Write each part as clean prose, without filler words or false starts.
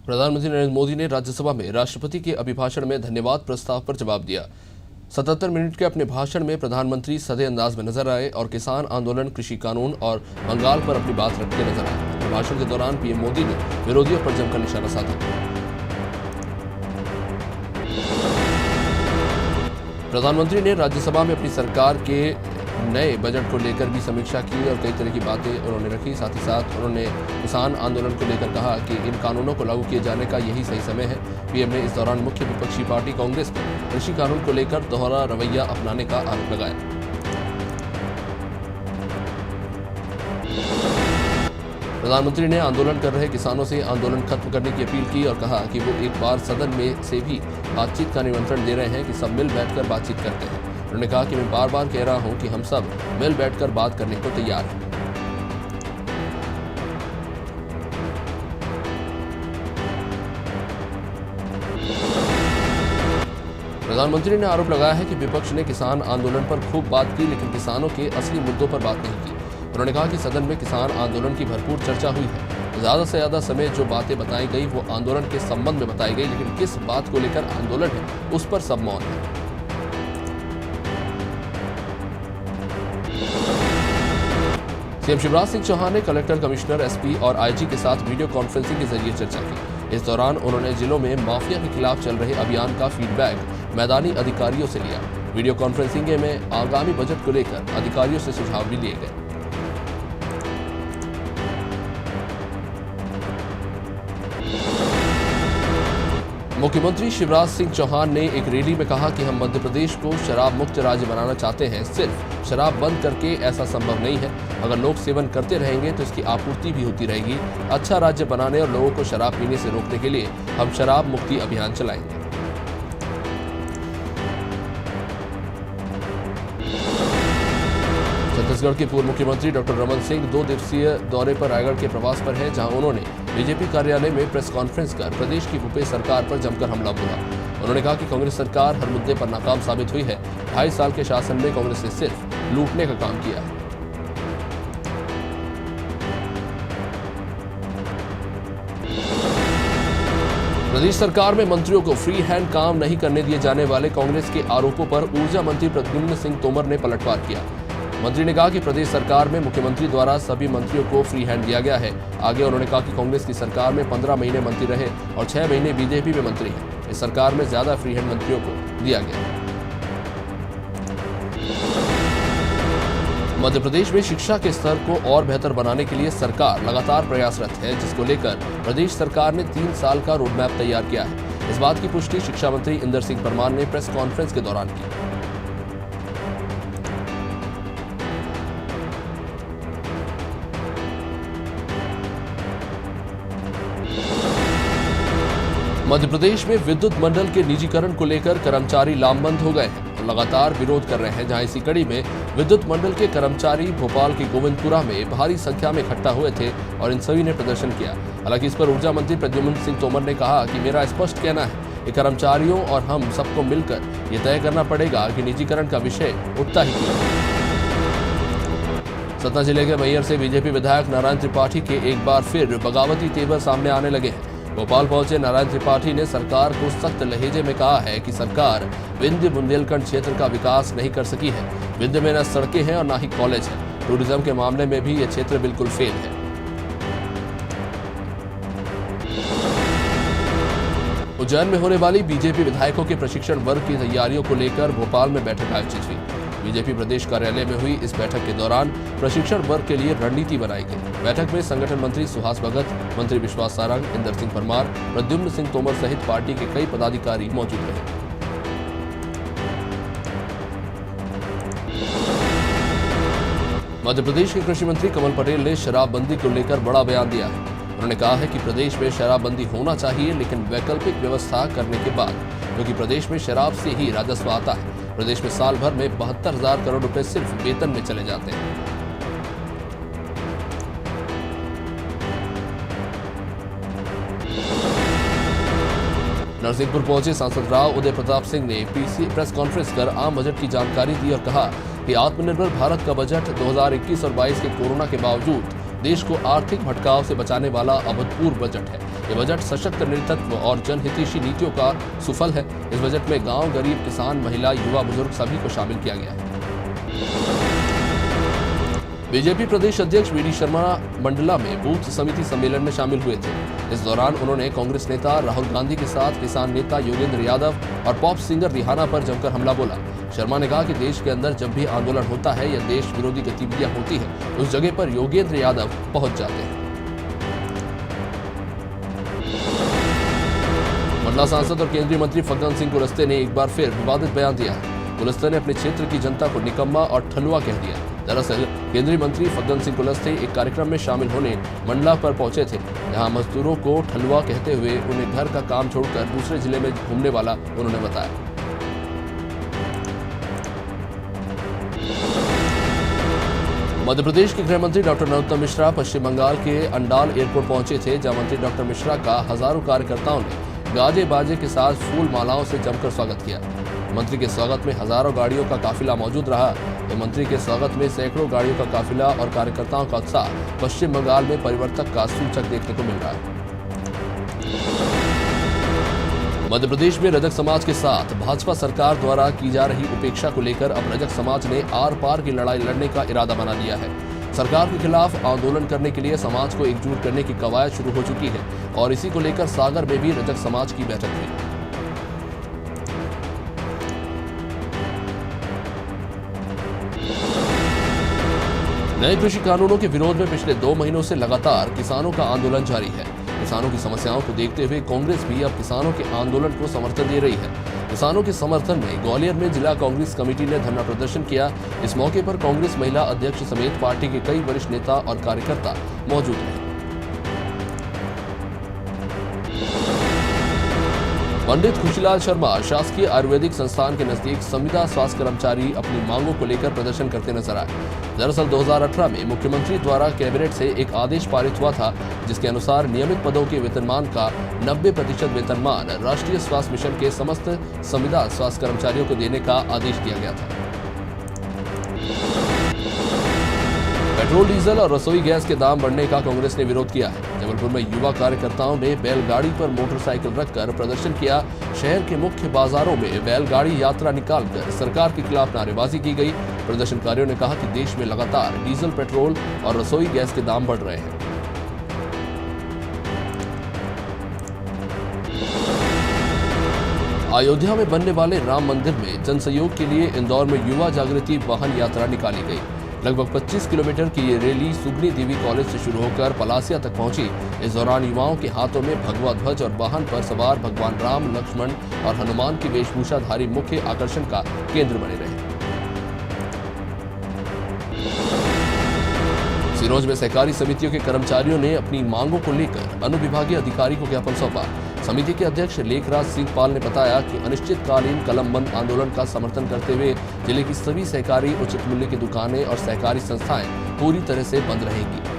प्रधानमंत्री नरेंद्र मोदी ने राज्यसभा में राष्ट्रपति के अभिभाषण में धन्यवाद प्रस्ताव पर जवाब दिया। 77 मिनट के अपने भाषण में प्रधानमंत्री सधे अंदाज में नजर आए और किसान आंदोलन, कृषि कानून और बंगाल पर अपनी बात रखते नजर आए। अपने भाषण के दौरान पीएम मोदी ने विरोधियों पर जमकर निशाना साधा। प्रधानमंत्री ने राज्यसभा में अपनी सरकार के नए बजट को लेकर भी समीक्षा की और कई तरह की बातें उन्होंने रखी। साथ ही साथ उन्होंने किसान आंदोलन को लेकर कहा कि इन कानूनों को लागू किए जाने का यही सही समय है। पीएम ने इस दौरान मुख्य विपक्षी पार्टी कांग्रेस पर कृषि कानून को लेकर दोहरा रवैया अपनाने का आरोप लगाया। प्रधानमंत्री ने आंदोलन कर रहे किसानों से आंदोलन खत्म करने की अपील की और कहा कि वो एक बार सदन में से भी बातचीत का निमंत्रण दे रहे हैं कि सब मिल बैठकर बातचीत करते हैं। उन्होंने कहा कि मैं बार बार कह रहा हूं कि हम सब मिल बैठकर बात करने को तैयार हैं। प्रधानमंत्री ने आरोप लगाया है कि विपक्ष ने किसान आंदोलन पर खूब बात की, लेकिन किसानों के असली मुद्दों पर बात नहीं की। उन्होंने कहा कि सदन में किसान आंदोलन की भरपूर चर्चा हुई है। ज्यादा से ज्यादा समय जो बातें बताई गई वो आंदोलन के संबंध में बताई गई, लेकिन किस बात को लेकर आंदोलन है उस पर सब मौन है। सीएम शिवराज सिंह चौहान ने कलेक्टर, कमिश्नर, एसपी और आईजी के साथ वीडियो कॉन्फ्रेंसिंग के जरिए चर्चा की। इस दौरान उन्होंने जिलों में माफिया के खिलाफ चल रहे अभियान का फीडबैक मैदानी अधिकारियों से लिया। वीडियो कॉन्फ्रेंसिंग में आगामी बजट को लेकर अधिकारियों से सुझाव भी लिए गए। मुख्यमंत्री शिवराज सिंह चौहान ने एक रैली में कहा कि हम मध्य प्रदेश को शराब मुक्त राज्य बनाना चाहते हैं। सिर्फ शराब बंद करके ऐसा संभव नहीं है। अगर लोग सेवन करते रहेंगे तो इसकी आपूर्ति भी होती रहेगी। अच्छा राज्य बनाने और लोगों को शराब पीने से रोकने के लिए हम शराब मुक्ति अभियान चलाएंगे। छत्तीसगढ़ के पूर्व मुख्यमंत्री डॉक्टर रमन सिंह 2 दिवसीय दौरे पर रायगढ़ के प्रवास पर हैं, जहां उन्होंने बीजेपी कार्यालय में प्रेस कॉन्फ्रेंस कर प्रदेश की भूपेश सरकार पर जमकर हमला बोला। उन्होंने कहा कि कांग्रेस सरकार हर मुद्दे पर नाकाम साबित हुई है। 2.5 साल के शासन में कांग्रेस ने सिर्फ लूटने का काम किया है। प्रदेश सरकार में मंत्रियों को फ्री हैंड काम नहीं करने दिए जाने वाले कांग्रेस के आरोपों पर ऊर्जा मंत्री प्रद्युम्न सिंह तोमर ने पलटवार किया। मंत्री ने कहा कि प्रदेश सरकार में मुख्यमंत्री द्वारा सभी मंत्रियों को फ्री हैंड दिया गया है। आगे उन्होंने कहा कि कांग्रेस की सरकार में 15 महीने मंत्री रहे और 6 महीने बीजेपी में मंत्री हैं। इस सरकार में ज्यादा फ्री हैंड मंत्रियों को दिया गया है। मध्य प्रदेश में शिक्षा के स्तर को और बेहतर बनाने के लिए सरकार लगातार प्रयासरत है, जिसको लेकर प्रदेश सरकार ने 3 साल का रोडमैप तैयार किया है। इस बात की पुष्टि शिक्षा मंत्री इंदर सिंह परमार ने प्रेस कॉन्फ्रेंस के दौरान की। मध्य प्रदेश में विद्युत मंडल के निजीकरण को लेकर कर्मचारी लामबंद हो गए हैं और लगातार विरोध कर रहे हैं। जहां इसी कड़ी में विद्युत मंडल के कर्मचारी भोपाल के गोविंदपुरा में भारी संख्या में इकट्ठा हुए थे और इन सभी ने प्रदर्शन किया। हालांकि इस पर ऊर्जा मंत्री प्रद्युम्न सिंह तोमर ने कहा कि मेरा स्पष्ट कहना है कि कर्मचारियों और हम सबको मिलकर ये तय करना पड़ेगा कि निजीकरण का विषय उठता ही क्यों। सतना जिले के मैहर से बीजेपी विधायक नारायण त्रिपाठी के एक बार फिर बगावती तेवर सामने आने लगे हैं। भोपाल पहुंचे नारायण त्रिपाठी ने सरकार को सख्त लहजे में कहा है कि सरकार विंध्य बुंदेलखंड क्षेत्र का विकास नहीं कर सकी है। विंध्य में न सड़कें हैं और न ही कॉलेज है। टूरिज्म के मामले में भी यह क्षेत्र बिल्कुल फेल है। उज्जैन में होने वाली बीजेपी विधायकों के प्रशिक्षण वर्ग की तैयारियों को लेकर भोपाल में बैठक आयोजित हुई। बीजेपी प्रदेश कार्यालय में हुई इस बैठक के दौरान प्रशिक्षण वर्ग के लिए रणनीति बनाई गई। बैठक में संगठन मंत्री सुहास भगत, मंत्री विश्वास सारंग, इंदर सिंह परमार, प्रद्युम्न सिंह तोमर सहित पार्टी के कई पदाधिकारी मौजूद रहे। मध्य प्रदेश के कृषि मंत्री कमल पटेल ने शराबबंदी को लेकर बड़ा बयान दिया है। उन्होंने कहा है कि प्रदेश में शराबबंदी होना चाहिए, लेकिन वैकल्पिक व्यवस्था करने के बाद, क्योंकि प्रदेश में शराब से ही राजस्व आता है। प्रदेश में साल भर में 72,000 करोड़ रुपए सिर्फ वेतन में चले जाते हैं। नरसिंहपुर पहुंचे सांसद राव उदय प्रताप सिंह ने प्रेस कॉन्फ्रेंस कर आम बजट की जानकारी दी और कहा कि आत्मनिर्भर भारत का बजट 2021 और 22 के कोरोना के बावजूद देश को आर्थिक भटकाव से बचाने वाला अभूतपूर्व बजट है। ये बजट सशक्त नेतृत्व और जनहितैषी नीतियों का सुफल है। इस बजट में गांव, गरीब, किसान, महिला, युवा, बुजुर्ग सभी को शामिल किया गया है। बीजेपी प्रदेश अध्यक्ष वी डी शर्मा मंडला में बूथ समिति सम्मेलन में शामिल हुए थे। इस दौरान उन्होंने कांग्रेस नेता राहुल गांधी के साथ किसान नेता योगेंद्र यादव और पॉप सिंगर रिहाना पर जमकर हमला बोला। शर्मा ने कहा कि देश के अंदर जब भी आंदोलन होता है या देश विरोधी गतिविधियां होती है, उस जगह पर योगेंद्र यादव पहुंच जाते हैं। मंडला सांसद और केंद्रीय मंत्री फग्गन सिंह कुलस्ते ने एक बार फिर विवादित बयान दिया है। कुलस्ते ने अपने क्षेत्र की जनता को निकम्मा और ठलुआ कह दिया। दरअसल केंद्रीय मंत्री फग्गन सिंह कुलस्ते एक कार्यक्रम में शामिल होने मंडला पर पहुंचे थे। यहां मजदूरों को ठलुआ कहते हुए उन्हें घर का काम छोड़कर दूसरे जिले में घूमने वाला उन्होंने बताया। मध्य प्रदेश के गृह मंत्री डॉक्टर नरोत्तम मिश्रा पश्चिम बंगाल के अंडाल एयरपोर्ट पहुंचे थे, जहां मंत्री डॉक्टर मिश्रा का हजारों कार्यकर्ताओं ने गाजे बाजे के साथ फूल मालाओं से जमकर स्वागत किया। मंत्री के स्वागत में हजारों गाड़ियों का काफिला मौजूद रहा। तो मंत्री के स्वागत में सैकड़ों गाड़ियों का काफिला और कार्यकर्ताओं का उत्साह पश्चिम बंगाल में परिवर्तन का सूचक देखने को मिल रहा है। मध्य प्रदेश में रजक समाज के साथ भाजपा सरकार द्वारा की जा रही उपेक्षा को लेकर अब रजक समाज ने आर पार की लड़ाई लड़ने का इरादा बना लिया है। सरकार के खिलाफ आंदोलन करने के लिए समाज को एकजुट करने की कवायद शुरू हो चुकी है और इसी को लेकर सागर में भी रजक समाज की बैठक हुई। नए कृषि कानूनों के विरोध में पिछले 2 महीनों से लगातार किसानों का आंदोलन जारी है। किसानों की समस्याओं को देखते हुए कांग्रेस भी अब किसानों के आंदोलन को समर्थन दे रही है। किसानों के समर्थन में ग्वालियर में जिला कांग्रेस कमेटी ने धरना प्रदर्शन किया। इस मौके पर कांग्रेस महिला अध्यक्ष समेत पार्टी के कई वरिष्ठ नेता और कार्यकर्ता मौजूद रहे। पंडित खुशीलाल शर्मा शासकीय आयुर्वेदिक संस्थान के नजदीक संविदा स्वास्थ्य कर्मचारी अपनी मांगों को लेकर प्रदर्शन करते नजर आए। दरअसल 2018 में मुख्यमंत्री द्वारा कैबिनेट से एक आदेश पारित हुआ था, जिसके अनुसार नियमित पदों के वेतनमान का 90% वेतनमान राष्ट्रीय स्वास्थ्य मिशन के समस्त संविदा स्वास्थ्य कर्मचारियों को देने का आदेश दिया गया था। पेट्रोल, डीजल और रसोई गैस के दाम बढ़ने का कांग्रेस ने विरोध किया है। जबलपुर में युवा कार्यकर्ताओं ने बैलगाड़ी पर मोटरसाइकिल रखकर प्रदर्शन किया। शहर के मुख्य बाजारों में बैलगाड़ी यात्रा निकालकर सरकार के खिलाफ नारेबाजी की गई। प्रदर्शनकारियों ने कहा कि देश में लगातार डीजल, पेट्रोल और रसोई गैस के दाम बढ़ रहे हैं। अयोध्या में बनने वाले राम मंदिर में जनसहयोग के लिए इंदौर में युवा जागृति वाहन यात्रा निकाली गई। लगभग 25 किलोमीटर की ये रैली सुगनी देवी कॉलेज से शुरू होकर पलासिया तक पहुंची। इस दौरान युवाओं के हाथों में भगवा ध्वज और वाहन पर सवार भगवान राम, लक्ष्मण और हनुमान की वेशभूषाधारी मुख्य आकर्षण का केंद्र बने रहे। सिरोंज में सहकारी समितियों के कर्मचारियों ने अपनी मांगों को लेकर अनुविभागीय अधिकारी को ज्ञापन सौंपा। समिति के अध्यक्ष लेखराज सिंह पाल ने बताया कि अनिश्चितकालीन कलम बंद आंदोलन का समर्थन करते हुए जिले की सभी सहकारी उचित मूल्य की दुकानें और सहकारी संस्थाएं पूरी तरह से बंद रहेंगी।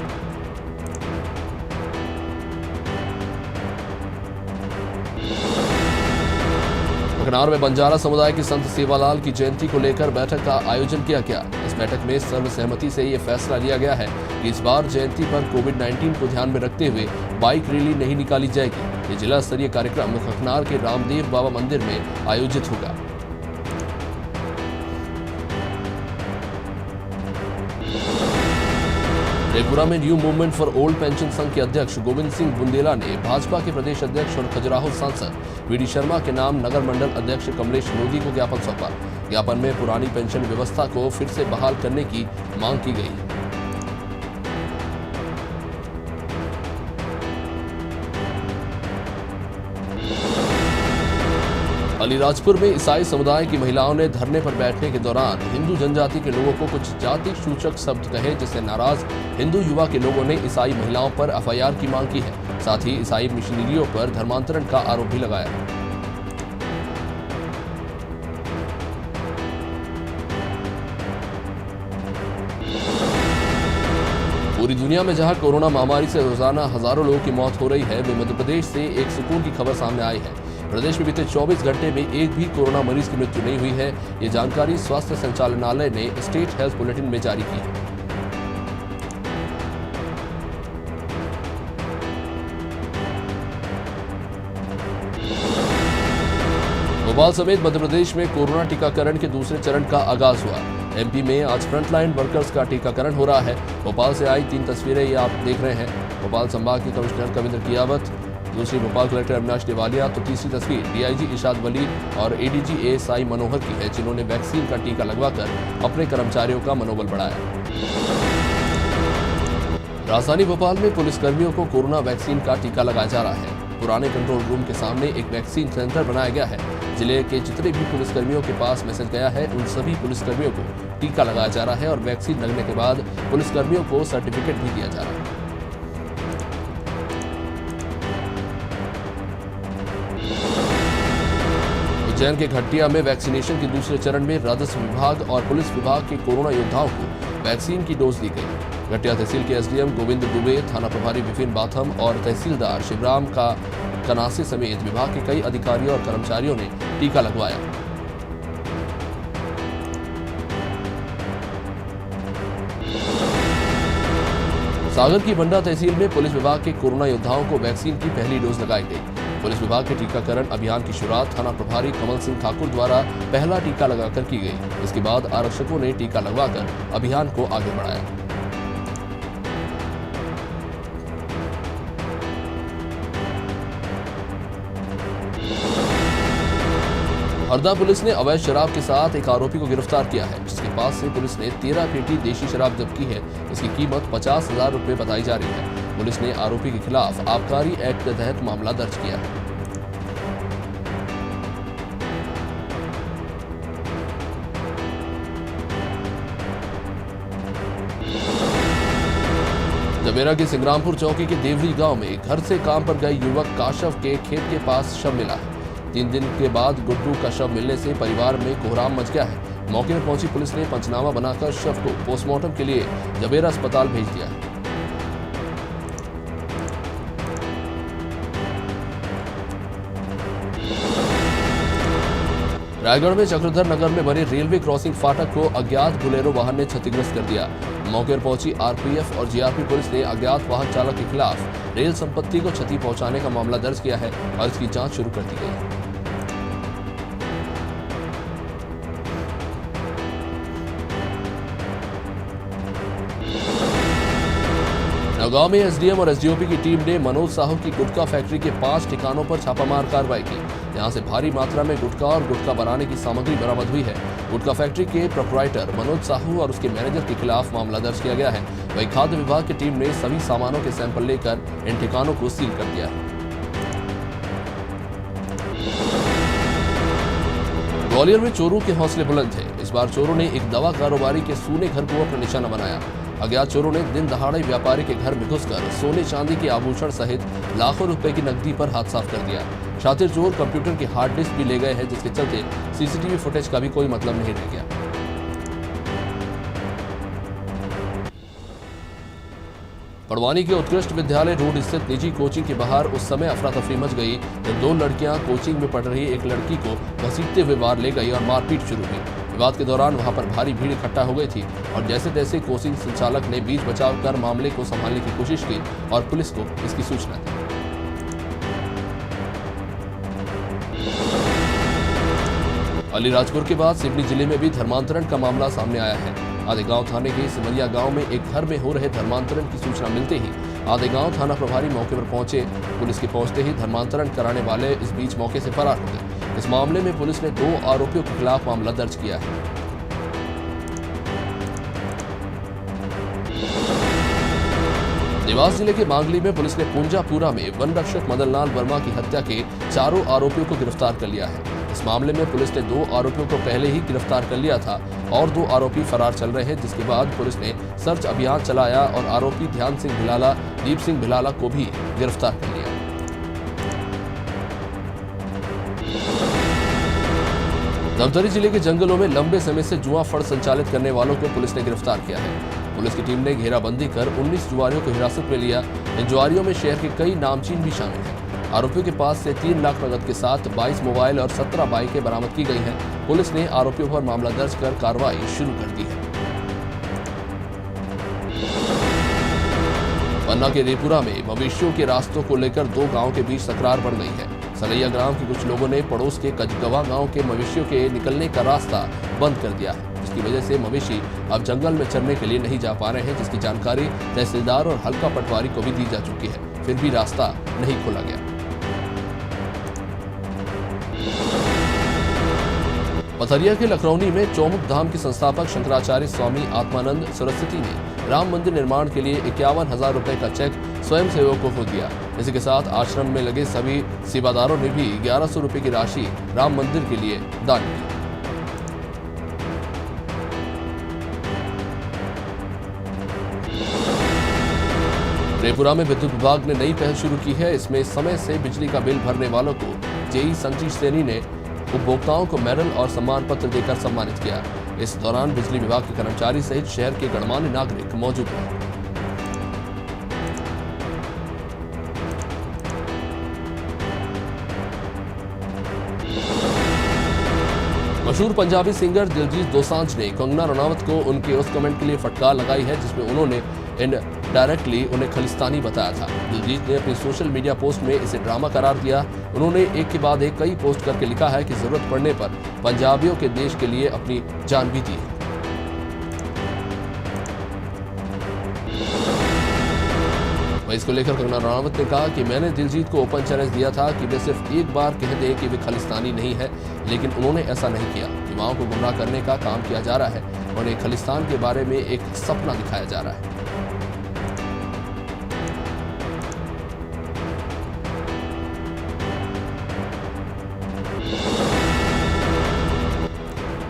कनार में बंजारा समुदाय के संत सेवालाल की जयंती को लेकर बैठक का आयोजन किया गया। इस बैठक में सर्वसहमति से ये फैसला लिया गया है कि इस बार जयंती पर कोविड-19 को ध्यान में रखते हुए बाइक रैली नहीं निकाली जाएगी। ये जिला स्तरीय कार्यक्रम खकनार के रामदेव बाबा मंदिर में आयोजित होगा। त्रिपुरा में new movement for old pension संघ के अध्यक्ष गोविंद सिंह बुंदेला ने भाजपा के प्रदेश अध्यक्ष और खजुराहो सांसद वी डी शर्मा के नाम नगर मंडल अध्यक्ष कमलेश लोधी को ज्ञापन सौंपा। ज्ञापन में पुरानी पेंशन व्यवस्था को फिर से बहाल करने की मांग की गई। अलीराजपुर में ईसाई समुदाय की महिलाओं ने धरने पर बैठने के दौरान हिंदू जनजाति के लोगों को कुछ जाति सूचक शब्द कहे, जिससे नाराज हिंदू युवा के लोगों ने ईसाई महिलाओं पर एफआईआर की मांग की है। साथ ही ईसाई मिशनरियों पर धर्मांतरण का आरोप भी लगाया। पूरी दुनिया में जहां कोरोना महामारी से रोजाना हजारों लोगों की मौत हो रही है, वे मध्य प्रदेश से एक सुकून की खबर सामने आई है। प्रदेश में बीते 24 घंटे में एक भी कोरोना मरीज की मृत्यु नहीं हुई है। ये जानकारी स्वास्थ्य संचालनालय ने स्टेट हेल्थ बुलेटिन में जारी की है। भोपाल समेत मध्य प्रदेश में कोरोना टीकाकरण के दूसरे चरण का आगाज हुआ। एमपी में आज फ्रंटलाइन वर्कर्स का टीकाकरण हो रहा है। भोपाल से आई 3 तस्वीरें ये आप देख रहे हैं। भोपाल संभाग के कमिश्नर कविंद्र कियावत, दूसरी भोपाल कलेक्टर अविनाश देवालिया, तो तीसरी तस्वीर डीआईजी इरशाद वली और एडीजी एएसआई मनोहर की है, जिन्होंने वैक्सीन का टीका लगवाकर अपने कर्मचारियों का मनोबल बढ़ाया। राजधानी भोपाल में पुलिसकर्मियों को कोरोना वैक्सीन का टीका लगाया जा रहा है। पुराने कंट्रोल रूम के सामने एक वैक्सीन सेंटर बनाया गया है। जिले के जितने भी पुलिसकर्मियों के पास मैसेज गया है, उन सभी पुलिसकर्मियों को टीका लगाया जा रहा है और वैक्सीन लगने के बाद पुलिसकर्मियों को सर्टिफिकेट भी दिया जा रहा है। उज्जैन के घटिया में वैक्सीनेशन के दूसरे चरण में राजस्व विभाग और पुलिस विभाग के कोरोना योद्धाओं को वैक्सीन की डोज दी गई। घटिया तहसील के एसडीएम गोविंद दुबे, थाना प्रभारी विपिन बाथम और तहसीलदार शिवराम का कनासे समेत विभाग के कई अधिकारियों और कर्मचारियों ने टीका लगवाया। सागर की बंडा तहसील में पुलिस विभाग के कोरोना योद्धाओं को वैक्सीन की पहली डोज लगाई गई। पुलिस विभाग के टीकाकरण अभियान की शुरुआत थाना प्रभारी कमल सिंह ठाकुर द्वारा पहला टीका लगाकर की गई। इसके बाद आरक्षकों ने टीका लगवाकर अभियान को आगे बढ़ाया। हरदा पुलिस ने अवैध शराब के साथ एक आरोपी को गिरफ्तार किया है, जिसके पास से पुलिस ने 13 पेटी देशी शराब जब्त की है। इसकी कीमत 50,000 रुपए बताई जा रही है। पुलिस ने आरोपी के खिलाफ आबकारी एक्ट के तहत मामला दर्ज किया है। जबेरा के सिंग्रामपुर चौकी के देवरी गांव में घर से काम पर गए युवक काशव के खेत के पास शव मिला है। 3 दिन के बाद गुड्डू का शव मिलने से परिवार में कोहराम मच गया है। मौके पर पहुंची पुलिस ने पंचनामा बनाकर शव को पोस्टमार्टम के लिए जबेरा अस्पताल भेज दिया है। रायगढ़ में चक्रधर नगर में बने रेलवे क्रॉसिंग फाटक को अज्ञात बुलेरो वाहन ने क्षतिग्रस्त कर दिया। मौके पर पहुंची आरपीएफ और जीआरपी पुलिस ने अज्ञात वाहन चालक के खिलाफ रेल संपत्ति को क्षति पहुंचाने का मामला दर्ज किया है और इसकी जांच शुरू कर दी गई है। नौगांव में एसडीएम और एसडीओपी की टीम ने मनोज साहू की गुटखा फैक्ट्री के 5 ठिकानों पर छापामार कार्रवाई की। यहां से भारी मात्रा में गुटखा और गुटखा बनाने की सामग्री बरामद हुई है। गुटखा फैक्ट्री के प्रोप्राइटर मनोज साहू और उसके मैनेजर के खिलाफ मामला दर्ज किया गया है। वहीं खाद्य विभाग की टीम ने सभी सामानों के सैंपल लेकर इन ठिकानों को सील कर दिया है। ग्वालियर में चोरों के हौसले बुलंद थे। इस बार चोरों ने एक दवा कारोबारी के सूने घर को अपना निशाना बनाया। अज्ञात चोरों ने दिन दहाड़े व्यापारी के घर में घुसकर सोने चांदी के आभूषण सहित लाखों रुपए की नकदी पर हाथ साफ कर दिया। शातिर चोर कंप्यूटर की हार्ड डिस्क भी ले गए हैं, जिसके चलते सीसीटीवी फुटेज का भी कोई मतलब नहीं रह गया। बड़वानी के उत्कृष्ट विद्यालय रोड स्थित निजी कोचिंग के बाहर उस समय अफरा तफरी मच गई जब 2 लड़कियां कोचिंग में पढ़ रही एक लड़की को घसीटते हुए बाहर ले गई और मारपीट शुरू हुई। विवाद के दौरान वहां पर भारी भीड़ इकट्ठा हो गई थी और जैसे तैसे कोचिंग संचालक ने बीच बचाव कर मामले को संभालने की कोशिश की और पुलिस को इसकी सूचना दी। अलीराजपुर के बाद सिवनी जिले में भी धर्मांतरण का मामला सामने आया है। आदेगांव थाने के सिमरिया गांव में एक घर में हो रहे धर्मांतरण की सूचना मिलते ही आदेगांव थाना प्रभारी मौके पर पहुंचे। पुलिस के पहुंचते ही धर्मांतरण कराने वाले इस बीच मौके से फरार हो गए। इस मामले में पुलिस ने 2 आरोपियों के खिलाफ मामला दर्ज किया है। देवास जिले के मांगली में पुलिस ने पूंजापुरा में वन रक्षक मदन लाल वर्मा की हत्या के 4 आरोपियों को गिरफ्तार कर लिया है। इस मामले में पुलिस ने 2 आरोपियों को पहले ही गिरफ्तार कर लिया था और 2 आरोपी फरार चल रहे हैं, जिसके बाद पुलिस ने सर्च अभियान चलाया और आरोपी ध्यान सिंह भिलाला, दीप सिंह भिलाला को भी गिरफ्तार कर लिया। धमतरी जिले के जंगलों में लंबे समय से जुआ फड़ संचालित करने वालों को पुलिस ने गिरफ्तार किया है। पुलिस की टीम ने घेराबंदी कर 19 जुआरियों को हिरासत में लिया। इन जुआरियों में शहर के कई नामचीन भी शामिल हैं। आरोपियों के पास से 3 लाख नकद के साथ 22 मोबाइल और 17 बाइकें बरामद की गई हैं। पुलिस ने आरोपियों पर मामला दर्ज कर कार्रवाई शुरू कर दी है। पन्ना के रेपुरा में मवेशियों के रास्तों को लेकर 2 गांवों के बीच तकरार बढ़ गई है। सलैया ग्राम के कुछ लोगों ने पड़ोस के कजगवा गांव के मवेशियों के निकलने का रास्ता बंद कर दिया है, जिसकी वजह से मवेशी अब जंगल में चरने के लिए नहीं जा पा रहे हैं, जिसकी जानकारी तहसीलदार और हल्का पटवारी को भी दी जा चुकी है, फिर भी रास्ता नहीं खोला गया। पथरिया के लखरौनी में चौमुख धाम के संस्थापक शंकराचार्य स्वामी आत्मानंद सरस्वती ने राम मंदिर निर्माण के लिए 51,000 रुपए का चेक स्वयं सेवकों को दिया। इसी के साथ आश्रम में लगे सभी सेवादारों ने भी 1100 रुपए की राशि राम मंदिर के लिए दान की। त्रिपुरा में विद्युत विभाग ने नई पहल शुरू की है। इसमें समय से बिजली का बिल भरने वालों को जेई संची सेनी ने उपभोक्ताओं को मेडल और सम्मान पत्र देकर सम्मानित किया। इस दौरान बिजली विभाग के कर्मचारी सहित शहर के गणमान्य नागरिक मौजूद रहे। मशहूर पंजाबी सिंगर दिलजीत दोसांझ ने कंगना रनावत को उनके उस कमेंट के लिए फटकार लगाई है जिसमें उन्होंने डायरेक्टली उन्हें खलिस्तानी बताया था। दिलजीत ने अपनी सोशल मीडिया पोस्ट में इसे ड्रामा करार दिया। उन्होंने एक के बाद एक कई पोस्ट करके लिखा है कि जरूरत पड़ने पर पंजाबियों के देश के लिए अपनी जान भी दी है। वहीं इसको लेकर कंगना रनावत ने कहा कि मैंने दिलजीत को ओपन चैलेंज दिया था कि वे सिर्फ एक बार कह दें कि वे खालिस्तानी नहीं है, लेकिन उन्होंने ऐसा नहीं किया। युवाओं को गुमराह करने का काम किया जा रहा है। उन्हें खालिस्तान के बारे में एक सपना दिखाया जा रहा है।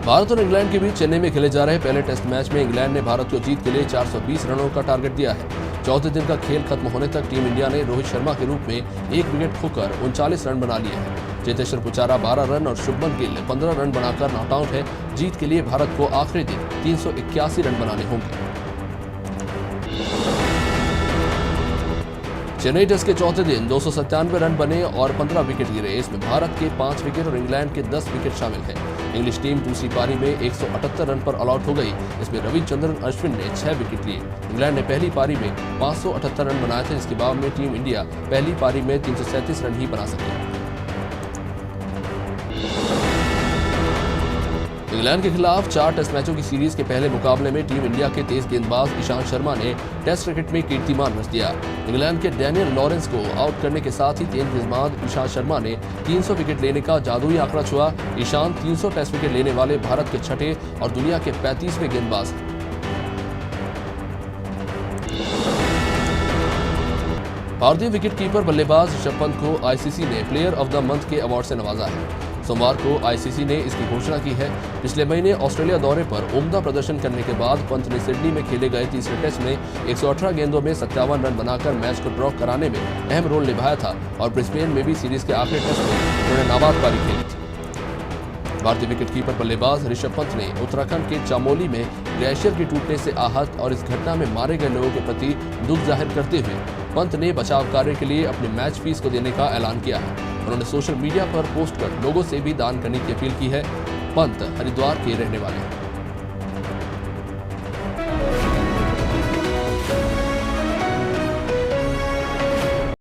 भारत और इंग्लैंड के बीच चेन्नई में खेले जा रहे पहले टेस्ट मैच में इंग्लैंड ने भारत को जीत के लिए 420 रनों का टारगेट दिया है। चौथे दिन का खेल खत्म होने तक टीम इंडिया ने रोहित शर्मा के रूप में एक विकेट खोकर 39 रन बना लिए हैं। चेतेश्वर पुजारा 12 रन और शुभमन गिल 15 रन बनाकर नॉट आउट है। जीत के लिए भारत को आखिरी दिन 381 रन बनाने होंगे। चेन्नई टेस्ट के चौथे दिन 297 रन बने और 15 विकेट गिरे। इसमें भारत के 5 विकेट और इंग्लैंड के 10 विकेट शामिल हैं। इंग्लिश टीम दूसरी पारी में 178 रन पर ऑल आउट हो गई। इसमें रविचंद्रन अश्विन ने 6 विकेट लिए। इंग्लैंड ने पहली पारी में 578 रन बनाए थे, जिसके बाद में टीम इंडिया पहली पारी में 337 रन ही बना सकी। इंग्लैंड के खिलाफ 4 टेस्ट मैचों की सीरीज के पहले मुकाबले में टीम इंडिया के तेज गेंदबाज ईशांत शर्मा ने टेस्ट क्रिकेट में कीर्तिमान रच दिया। इंग्लैंड के डैनियल लॉरेंस को आउट करने के साथ ही तेज गेंदबाज ईशांत शर्मा ने 300 विकेट लेने का जादुई आंकड़ा छुआ। ईशांत 300 टेस्ट विकेट लेने वाले भारत के छठे और दुनिया के 35वें गेंदबाज हैं। भारतीय विकेटकीपर बल्लेबाज ऋषभ पंत को आईसीसी ने प्लेयर ऑफ द मंथ के अवार्ड से नवाजा है। सोमवार को आईसीसी ने इसकी घोषणा की है। पिछले महीने ऑस्ट्रेलिया दौरे पर उम्दा प्रदर्शन करने के बाद पंत ने सिडनी में खेले गए तीसरे टेस्ट में 118 गेंदों में 57 रन बनाकर मैच को ड्रॉ कराने में अहम रोल निभाया था और ब्रिस्बेन में भी सीरीज के आखिरी टेस्ट में उन्होंने नाबाद पारी खेली थी। भारतीय विकेटकीपर बल्लेबाज ऋषभ पंत ने उत्तराखंड के चामोली में ग्लेशियर के टूटने से आहत और इस घटना में मारे गए लोगों के प्रति दुख जाहिर करते हुए पंत ने बचाव कार्य के लिए अपनी मैच फीस को देने का ऐलान किया है। उन्होंने सोशल मीडिया पर पोस्ट कर लोगों से भी दान करने की अपील की है। पंत हरिद्वार के रहने वाले हैं।